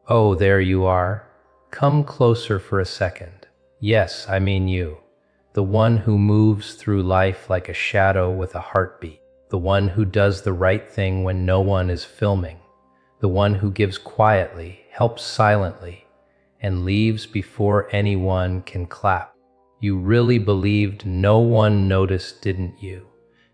Oh, there you are. Come closer for a second. Yes, I mean you. The one who moves through life like a shadow with a heartbeat. The one who does the right thing when no one is filming. The one who gives quietly, helps silently, and leaves before anyone can clap. You really believed no one noticed, didn't you?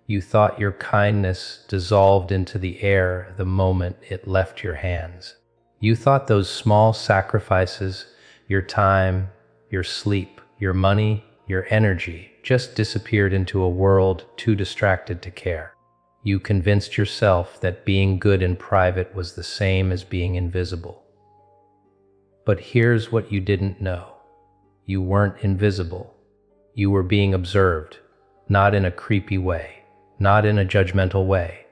You thought your kindness dissolved into the air the moment it left your hands. You thought those small sacrifices, your time, your sleep, your money, your energy, just disappeared into a world too distracted to care. You convinced yourself that being good in private was the same as being invisible. But here's what you didn't know. You weren't invisible. You were being observed, not in a creepy way, not in a judgmental way,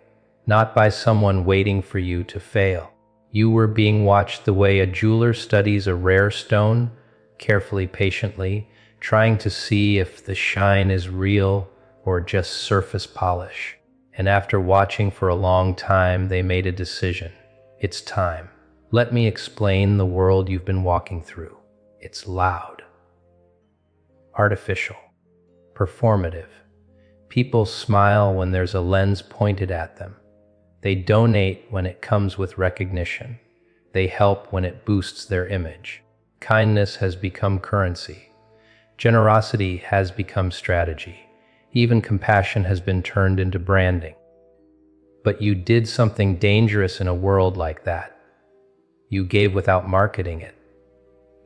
not by someone waiting for you to fail. You were being watched the way a jeweler studies a rare stone, carefully, patiently, trying to see if the shine is real or just surface polish. And after watching for a long time, they made a decision. It's time. Let me explain the world you've been walking through. It's loud, artificial, performative. People smile when there's a lens pointed at them. They donate when it comes with recognition. They help when it boosts their image. Kindness has become currency. Generosity has become strategy. Even compassion has been turned into branding. But you did something dangerous in a world like that. You gave without marketing it.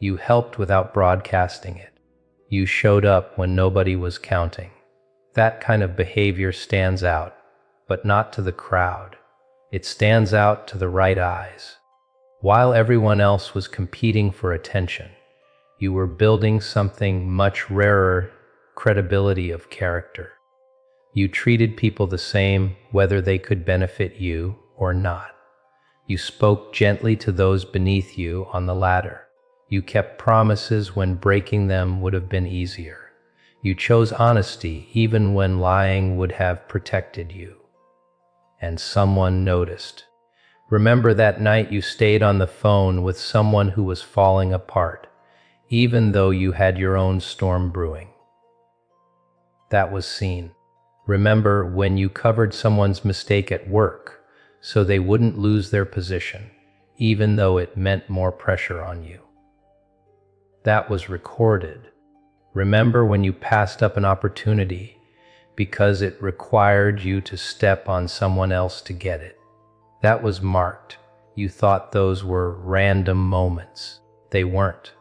You helped without broadcasting it. You showed up when nobody was counting. That kind of behavior stands out, but not to the crowd. It stands out to the right eyes. While everyone else was competing for attention, you were building something much rarer: credibility of character. You treated people the same whether they could benefit you or not. You spoke gently to those beneath you on the ladder. You kept promises when breaking them would have been easier. You chose honesty even when lying would have protected you. And someone noticed. Remember that night you stayed on the phone with someone who was falling apart, even though you had your own storm brewing? That was seen. Remember when you covered someone's mistake at work so they wouldn't lose their position, even though it meant more pressure on you? That was recorded. Remember when you passed up an opportunity because it required you to step on someone else to get it? That was marked. You thought those were random moments. They weren't.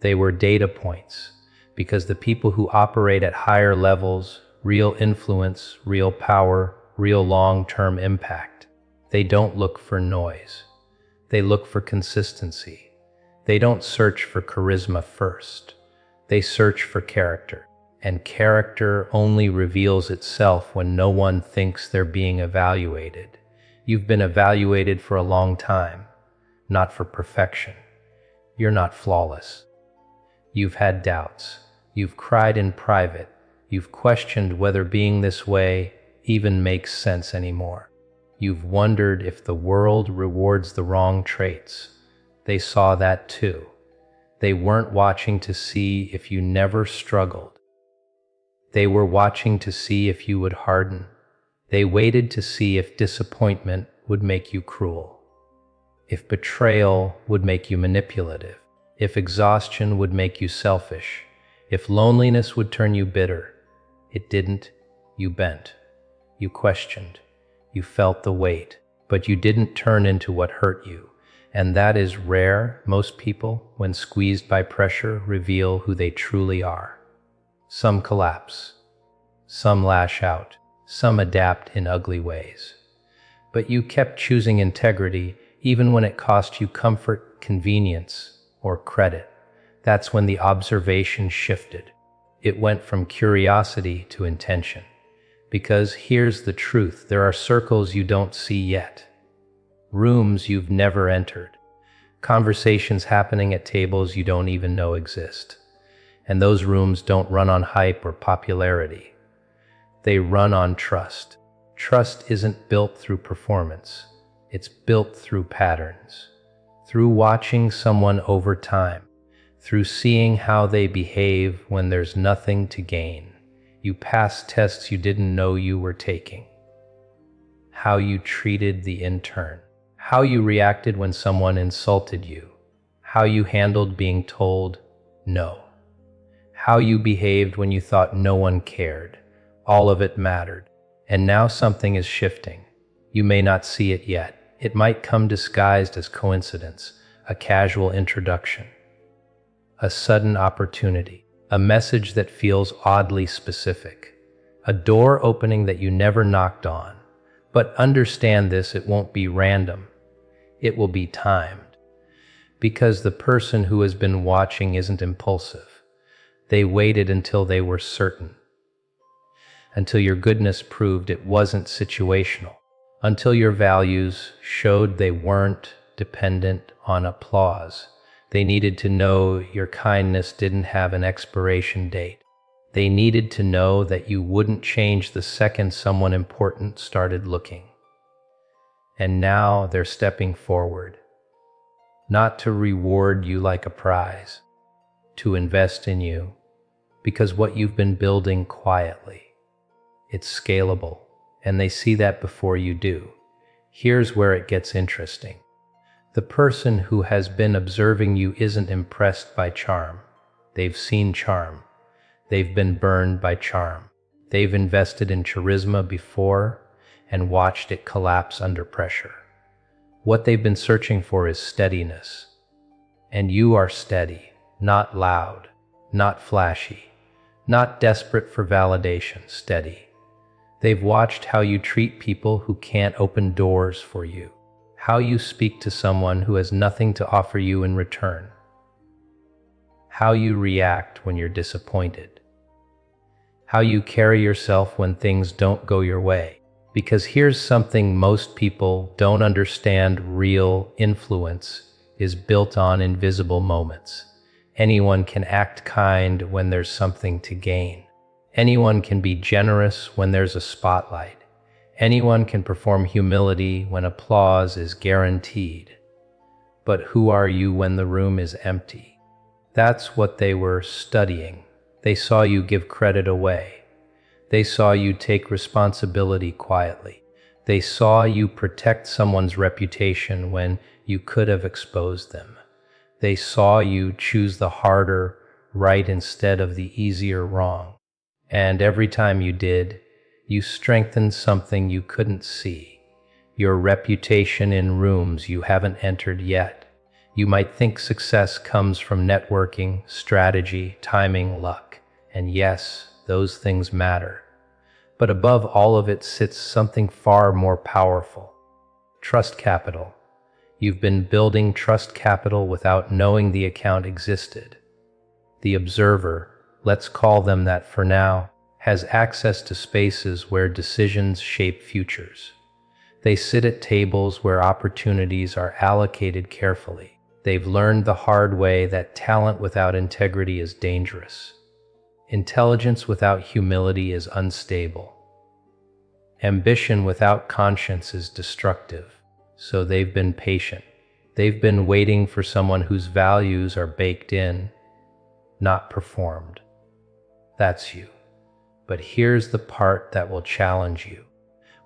They were data points, because the people who operate at higher levels, real influence, real power, real long-term impact, they don't look for noise. They look for consistency. They don't search for charisma first. They search for character. And character only reveals itself when no one thinks they're being evaluated. You've been evaluated for a long time, not for perfection. You're not flawless. You've had doubts. You've cried in private. You've questioned whether being this way even makes sense anymore. You've wondered if the world rewards the wrong traits. They saw that too. They weren't watching to see if you never struggled. They were watching to see if you would harden. They waited to see if disappointment would make you cruel, if betrayal would make you manipulative, if exhaustion would make you selfish, if loneliness would turn you bitter. It didn't. You bent. You questioned. You felt the weight, but you didn't turn into what hurt you. And that is rare. Most people, when squeezed by pressure, reveal who they truly are. Some collapse. Some lash out. Some adapt in ugly ways. But you kept choosing integrity even when it cost you comfort, convenience, or credit. That's when the observation shifted. It went from curiosity to intention. Because here's the truth: there are circles you don't see yet. Rooms you've never entered. Conversations happening at tables you don't even know exist. And those rooms don't run on hype or popularity. They run on trust. Trust isn't built through performance. It's built through patterns. through watching someone over time, through seeing how they behave when there's nothing to gain. You pass tests you didn't know you were taking. How you treated the intern, how you reacted when someone insulted you, how you handled being told no, how you behaved when you thought no one cared. All of it mattered. And now something is shifting. You may not see it yet. It might come disguised as coincidence, a casual introduction, a sudden opportunity, a message that feels oddly specific, a door opening that you never knocked on. But understand this, it won't be random. It will be timed. Because the person who has been watching isn't impulsive. They waited until they were certain. Until your goodness proved it wasn't situational. Until your values showed they weren't dependent on applause. They needed to know your kindness didn't have an expiration date. They needed to know that you wouldn't change the second someone important started looking. And now they're stepping forward. Not to reward you like a prize, to invest in you, because what you've been building quietly, it's scalable, and they see that before you do. Here's where it gets interesting. The person who has been observing you isn't impressed by charm. They've seen charm. They've been burned by charm. They've invested in charisma before and watched it collapse under pressure. What they've been searching for is steadiness. And you are steady, not loud, not flashy, not desperate for validation, steady. They've watched how you treat people who can't open doors for you, how you speak to someone who has nothing to offer you in return, how you react when you're disappointed, how you carry yourself when things don't go your way. Because here's something most people don't understand: real influence is built on invisible moments. Anyone can act kind when there's something to gain. Anyone can be generous when there's a spotlight. Anyone can perform humility when applause is guaranteed. But who are you when the room is empty? That's what they were studying. They saw you give credit away. They saw you take responsibility quietly. They saw you protect someone's reputation when you could have exposed them. They saw you choose the harder right instead of the easier wrong. And every time you did, you strengthened something you couldn't see. Your reputation in rooms you haven't entered yet. You might think success comes from networking, strategy, timing, luck. And yes, those things matter. But above all of it sits something far more powerful: trust capital. You've been building trust capital without knowing the account existed. The observer, let's call them that for now, has access to spaces where decisions shape futures. They sit at tables where opportunities are allocated carefully. They've learned the hard way that talent without integrity is dangerous. Intelligence without humility is unstable. Ambition without conscience is destructive. So they've been patient. They've been waiting for someone whose values are baked in, not performed. That's you. But here's the part that will challenge you.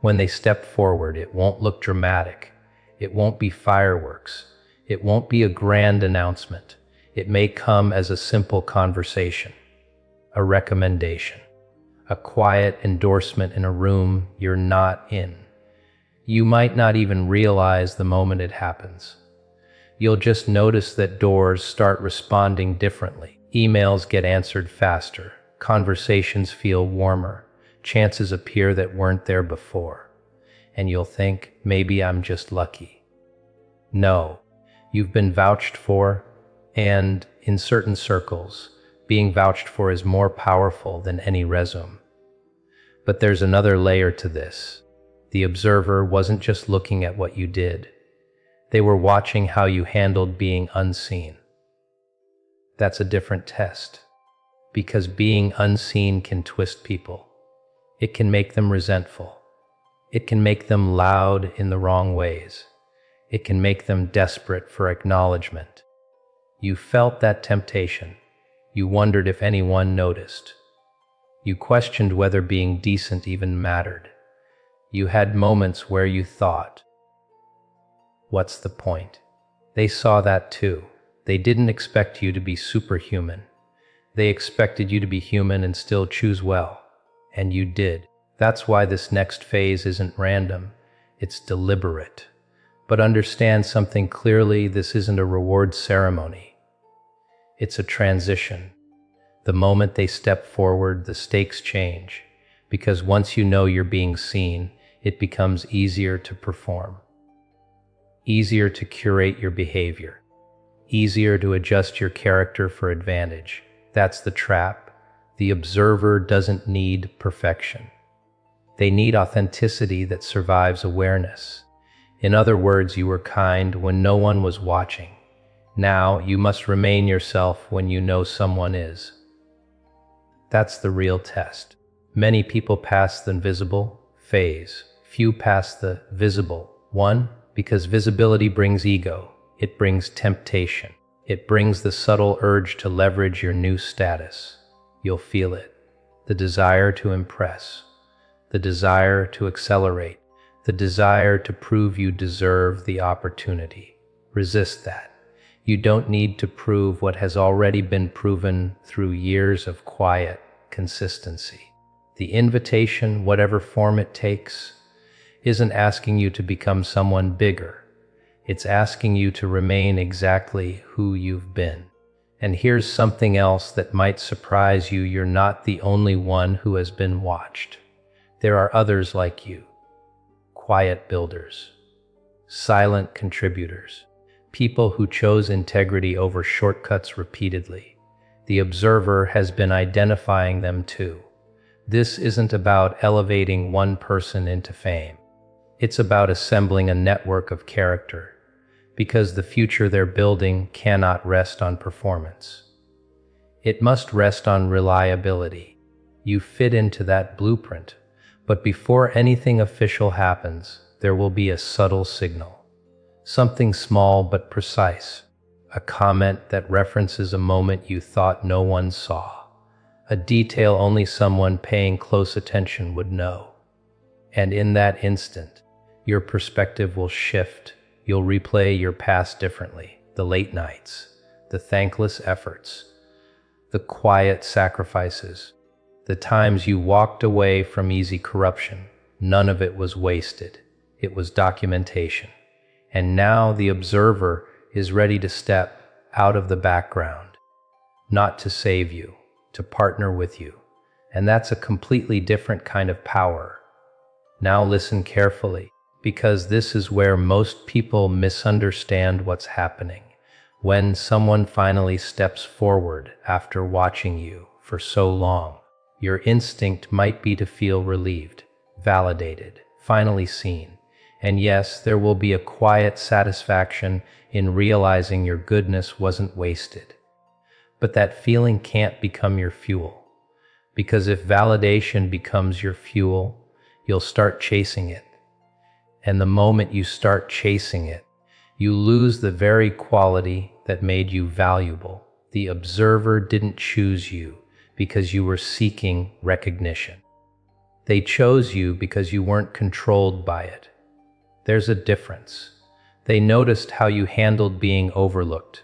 When they step forward, it won't look dramatic. It won't be fireworks. It won't be a grand announcement. It may come as a simple conversation, a recommendation, a quiet endorsement in a room you're not in. You might not even realize the moment it happens. You'll just notice that doors start responding differently. Emails get answered faster. Conversations feel warmer. Chances appear that weren't there before. And you'll think, maybe I'm just lucky. No, you've been vouched for, and in certain circles, being vouched for is more powerful than any resume. But there's another layer to this. The observer wasn't just looking at what you did. They were watching how you handled being unseen. That's a different test, because being unseen can twist people. It can make them resentful. It can make them loud in the wrong ways. It can make them desperate for acknowledgement. You felt that temptation. You wondered if anyone noticed. You questioned whether being decent even mattered. You had moments where you thought, what's the point? They saw that too. They didn't expect you to be superhuman. They expected you to be human and still choose well. And you did. That's why this next phase isn't random. It's deliberate. But understand something clearly, this isn't a reward ceremony. It's a transition. The moment they step forward, the stakes change. Because once you know you're being seen, it becomes easier to perform. Easier to curate your behavior. Easier to adjust your character for advantage. That's the trap. The observer doesn't need perfection. They need authenticity that survives awareness. In other words, you were kind when no one was watching. Now you must remain yourself when you know someone is. That's the real test. Many people pass the invisible phase. Few pass the visible one, because visibility brings ego. It brings temptation. It brings the subtle urge to leverage your new status. You'll feel it. The desire to impress. The desire to accelerate. The desire to prove you deserve the opportunity. Resist that. You don't need to prove what has already been proven through years of quiet consistency. The invitation, whatever form it takes, isn't asking you to become someone bigger. It's asking you to remain exactly who you've been. And here's something else that might surprise you. You're not the only one who has been watched. There are others like you. Quiet builders. Silent contributors. People who chose integrity over shortcuts repeatedly. The observer has been identifying them too. This isn't about elevating one person into fame. It's about assembling a network of character, because the future they're building cannot rest on performance. It must rest on reliability. You fit into that blueprint, but before anything official happens, there will be a subtle signal. Something small but precise. A comment that references a moment you thought no one saw. A detail only someone paying close attention would know. And in that instant, your perspective will shift. You'll replay your past differently. The late nights, the thankless efforts, the quiet sacrifices, the times you walked away from easy corruption. None of it was wasted. It was documentation. And now the observer is ready to step out of the background, not to save you, to partner with you. And that's a completely different kind of power. Now listen carefully, because this is where most people misunderstand what's happening. When someone finally steps forward after watching you for so long, your instinct might be to feel relieved, validated, finally seen. And yes, there will be a quiet satisfaction in realizing your goodness wasn't wasted. But that feeling can't become your fuel. Because if validation becomes your fuel, you'll start chasing it. And the moment you start chasing it, you lose the very quality that made you valuable. The observer didn't choose you because you were seeking recognition. They chose you because you weren't controlled by it. There's a difference. They noticed how you handled being overlooked.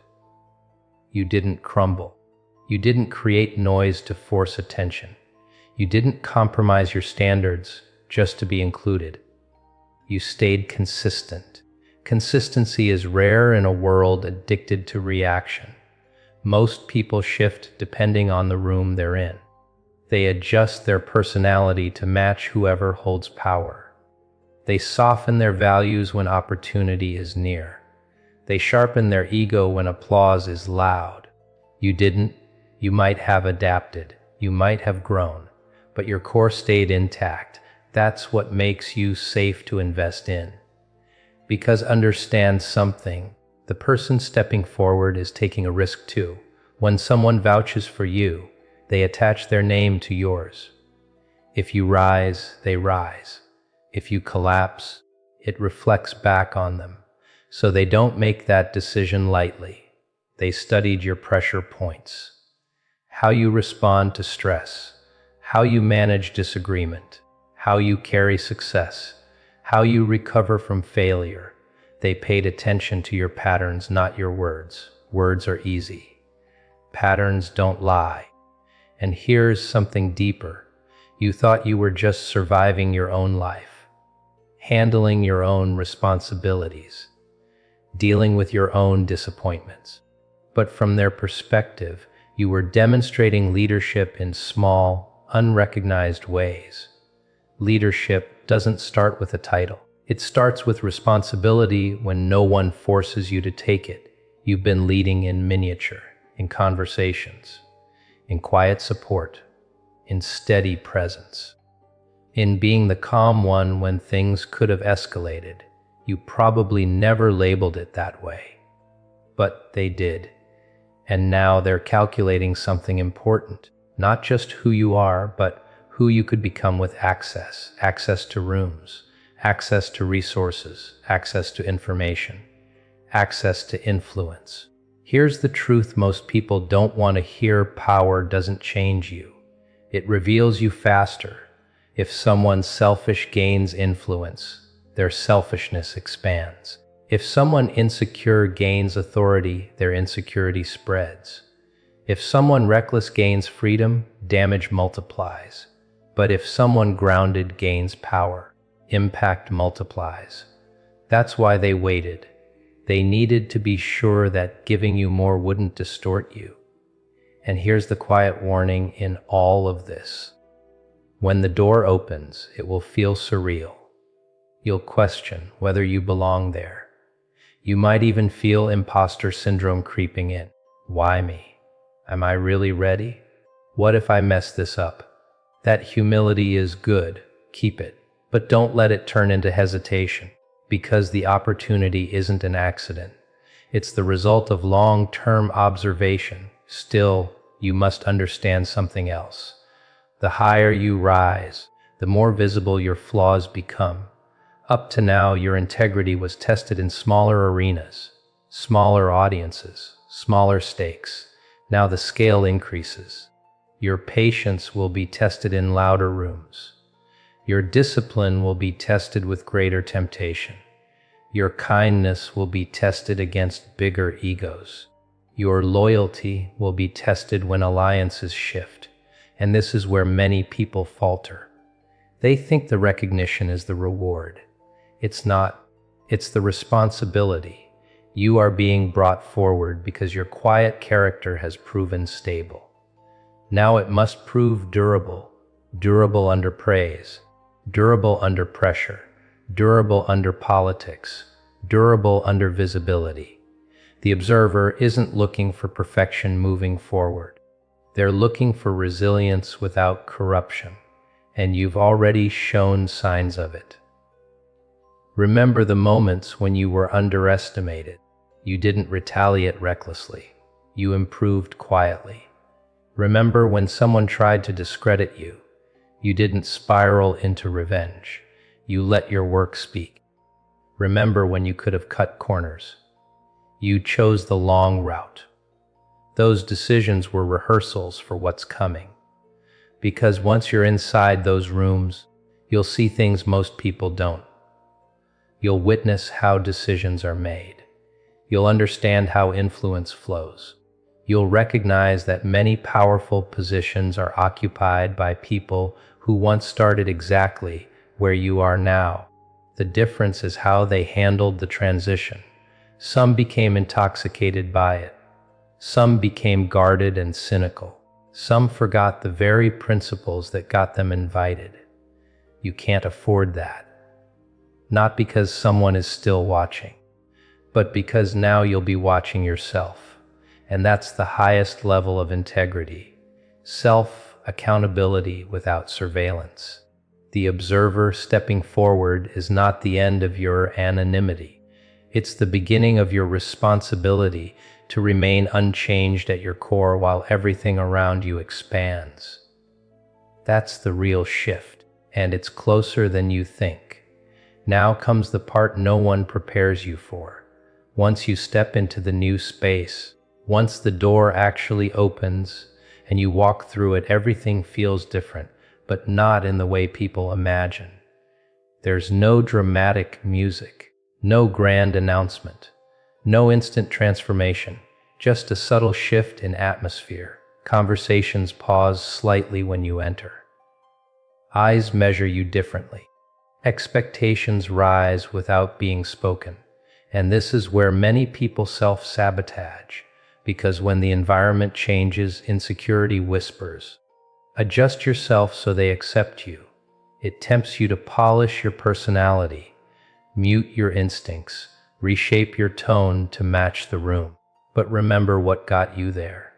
You didn't crumble. You didn't create noise to force attention. You didn't compromise your standards just to be included. You stayed consistent. Consistency is rare in a world addicted to reaction. Most people shift depending on the room they're in. They adjust their personality to match whoever holds power. They soften their values when opportunity is near. They sharpen their ego when applause is loud. You didn't. You might have adapted. You might have grown. But your core stayed intact. That's what makes you safe to invest in. Because understand something, the person stepping forward is taking a risk too. When someone vouches for you, they attach their name to yours. If you rise, they rise. If you collapse, it reflects back on them. So they don't make that decision lightly. They studied your pressure points, how you respond to stress, how you manage disagreement, how you carry success, how you recover from failure. They paid attention to your patterns, not your words. Words are easy. Patterns don't lie. And here's something deeper. You thought you were just surviving your own life, handling your own responsibilities, dealing with your own disappointments. But from their perspective, you were demonstrating leadership in small, unrecognized ways. Leadership doesn't start with a title. It starts with responsibility when no one forces you to take it. You've been leading in miniature, in conversations, in quiet support, in steady presence, in being the calm one when things could have escalated. You probably never labeled it that way, but they did. And now they're calculating something important, not just who you are, but who you could become with access to rooms, access to resources, access to information, access to influence. Here's the truth most people don't want to hear: power doesn't change you. It reveals you faster. If someone selfish gains influence, their selfishness expands. If someone insecure gains authority, their insecurity spreads. If someone reckless gains freedom, damage multiplies. But if someone grounded gains power, impact multiplies. That's why they waited. They needed to be sure that giving you more wouldn't distort you. And here's the quiet warning in all of this. When the door opens, it will feel surreal. You'll question whether you belong there. You might even feel imposter syndrome creeping in. Why me? Am I really ready? What if I mess this up? That humility is good. Keep it. But don't let it turn into hesitation, because the opportunity isn't an accident. It's the result of long-term observation. Still, you must understand something else. The higher you rise, the more visible your flaws become. Up to now, your integrity was tested in smaller arenas, smaller audiences, smaller stakes. Now the scale increases. Your patience will be tested in louder rooms. Your discipline will be tested with greater temptation. Your kindness will be tested against bigger egos. Your loyalty will be tested when alliances shift. And this is where many people falter. They think the recognition is the reward. It's not. It's the responsibility. You are being brought forward because your quiet character has proven stable. Now it must prove durable. Durable under praise. Durable under pressure. Durable under politics. Durable under visibility. The observer isn't looking for perfection moving forward. They're looking for resilience without corruption. And you've already shown signs of it. Remember the moments when you were underestimated. You didn't retaliate recklessly. You improved quietly. Remember when someone tried to discredit you. You didn't spiral into revenge. You let your work speak. Remember when you could have cut corners. You chose the long route. Those decisions were rehearsals for what's coming. Because once you're inside those rooms, you'll see things most people don't. You'll witness how decisions are made. You'll understand how influence flows. You'll recognize that many powerful positions are occupied by people who once started exactly where you are now. The difference is how they handled the transition. Some became intoxicated by it. Some became guarded and cynical. Some forgot the very principles that got them invited. You can't afford that. Not because someone is still watching, but because now you'll be watching yourself. And that's the highest level of integrity. Self-accountability without surveillance. The observer stepping forward is not the end of your anonymity. It's the beginning of your responsibility to remain unchanged at your core while everything around you expands. That's the real shift, and it's closer than you think. Now comes the part no one prepares you for. Once you step into the new space, once the door actually opens and you walk through it, everything feels different, but not in the way people imagine. There's no dramatic music, no grand announcement, no instant transformation, just a subtle shift in atmosphere. Conversations pause slightly when you enter. Eyes measure you differently. Expectations rise without being spoken. And this is where many people self-sabotage, because when the environment changes, insecurity whispers. Adjust yourself so they accept you. It tempts you to polish your personality, mute your instincts, reshape your tone to match the room. But remember what got you there.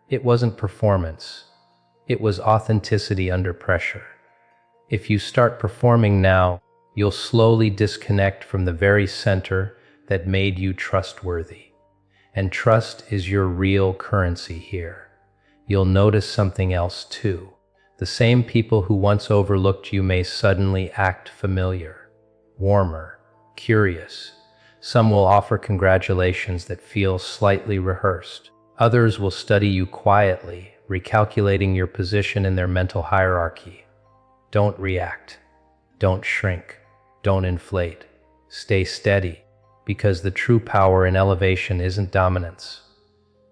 It wasn't performance. It was authenticity under pressure. If you start performing now, you'll slowly disconnect from the very center that made you trustworthy. And trust is your real currency here. You'll notice something else too. The same people who once overlooked you may suddenly act familiar, warmer, curious. Some will offer congratulations that feel slightly rehearsed. Others will study you quietly, recalculating your position in their mental hierarchy. Don't react. Don't shrink. Don't inflate. Stay steady, because the true power in elevation isn't dominance.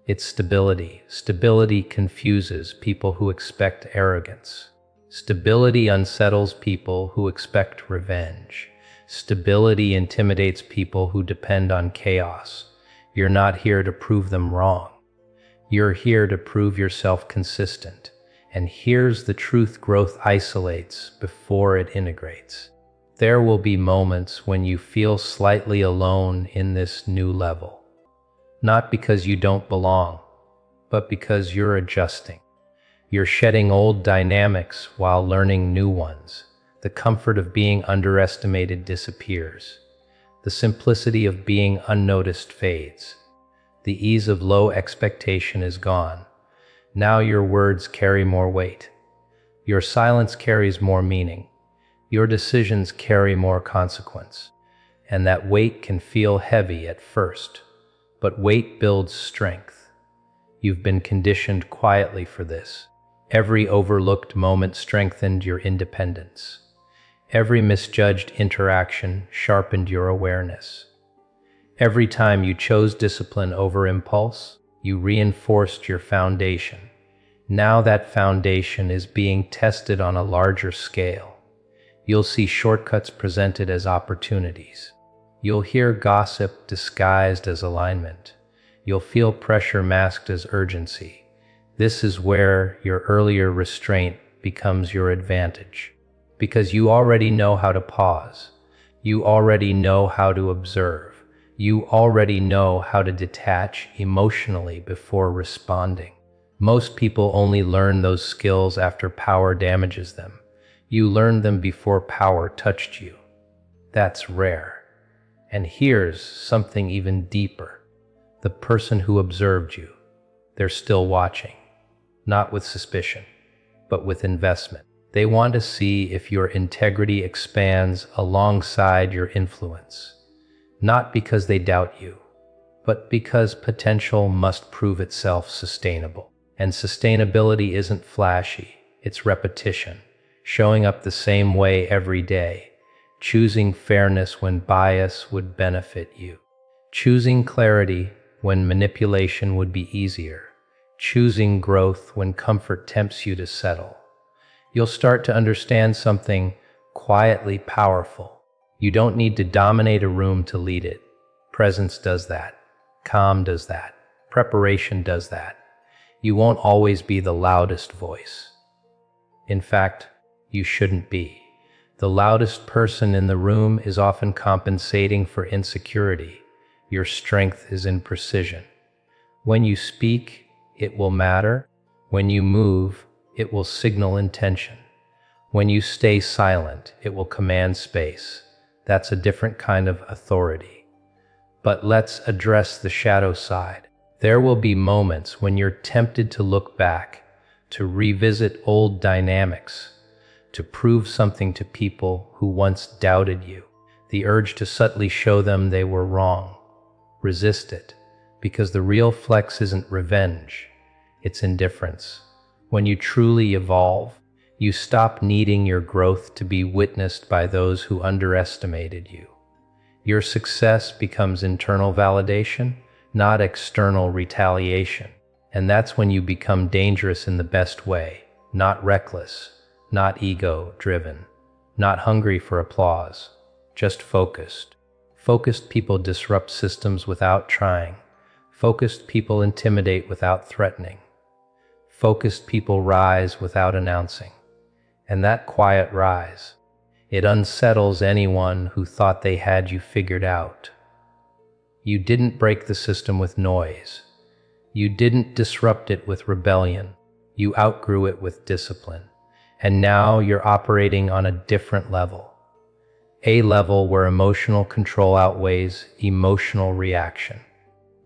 It's stability. Stability confuses people who expect arrogance. Stability unsettles people who expect revenge. Stability intimidates people who depend on chaos. You're not here to prove them wrong. You're here to prove yourself consistent. And here's the truth: growth isolates before it integrates. There will be moments when you feel slightly alone in this new level. Not because you don't belong, but because you're adjusting. You're shedding old dynamics while learning new ones. The comfort of being underestimated disappears. The simplicity of being unnoticed fades. The ease of low expectation is gone. Now your words carry more weight. Your silence carries more meaning. Your decisions carry more consequence. And that weight can feel heavy at first, but weight builds strength. You've been conditioned quietly for this. Every overlooked moment strengthened your independence. Every misjudged interaction sharpened your awareness. Every time you chose discipline over impulse, you reinforced your foundation. Now that foundation is being tested on a larger scale. You'll see shortcuts presented as opportunities. You'll hear gossip disguised as alignment. You'll feel pressure masked as urgency. This is where your earlier restraint becomes your advantage. Because you already know how to pause. You already know how to observe. You already know how to detach emotionally before responding. Most people only learn those skills after power damages them. You learned them before power touched you. That's rare. And here's something even deeper. The person who observed you, they're still watching. Not with suspicion, but with investment. They want to see if your integrity expands alongside your influence. Not because they doubt you, but because potential must prove itself sustainable. And sustainability isn't flashy, it's repetition. Showing up the same way every day. Choosing fairness when bias would benefit you. Choosing clarity when manipulation would be easier. Choosing growth when comfort tempts you to settle. You'll start to understand something quietly powerful. You don't need to dominate a room to lead it. Presence does that. Calm does that. Preparation does that. You won't always be the loudest voice. In fact, you shouldn't be. The loudest person in the room is often compensating for insecurity. Your strength is in precision. When you speak, it will matter. When you move, it will signal intention. When you stay silent, it will command space. That's a different kind of authority. But let's address the shadow side. There will be moments when you're tempted to look back, to revisit old dynamics, to prove something to people who once doubted you. The urge to subtly show them they were wrong. Resist it, because the real flex isn't revenge, it's indifference. When you truly evolve, you stop needing your growth to be witnessed by those who underestimated you. Your success becomes internal validation, not external retaliation. And that's when you become dangerous in the best way, not reckless, not ego-driven, not hungry for applause, just focused. Focused people disrupt systems without trying. Focused people intimidate without threatening. Focused people rise without announcing. And that quiet rise, it unsettles anyone who thought they had you figured out. You didn't break the system with noise. You didn't disrupt it with rebellion. You outgrew it with discipline. And now you're operating on a different level. A level where emotional control outweighs emotional reaction.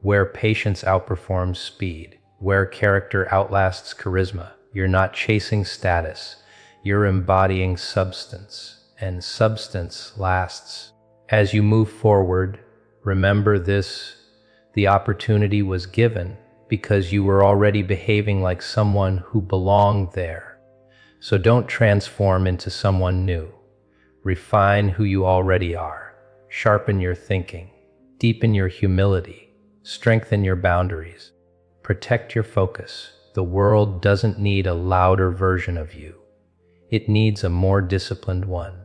Where patience outperforms speed. Where character outlasts charisma. You're not chasing status. You're embodying substance. And substance lasts. As you move forward, remember this: the opportunity was given because you were already behaving like someone who belonged there. So don't transform into someone new. Refine who you already are. Sharpen your thinking. Deepen your humility. Strengthen your boundaries. Protect your focus. The world doesn't need a louder version of you. It needs a more disciplined one.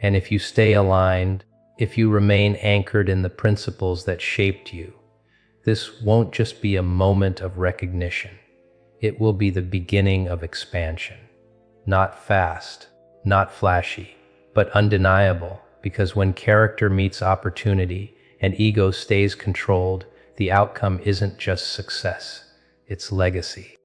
And if you stay aligned, if you remain anchored in the principles that shaped you, this won't just be a moment of recognition. It will be the beginning of expansion. Not fast, not flashy, but undeniable, because when character meets opportunity and ego stays controlled, the outcome isn't just success, it's legacy.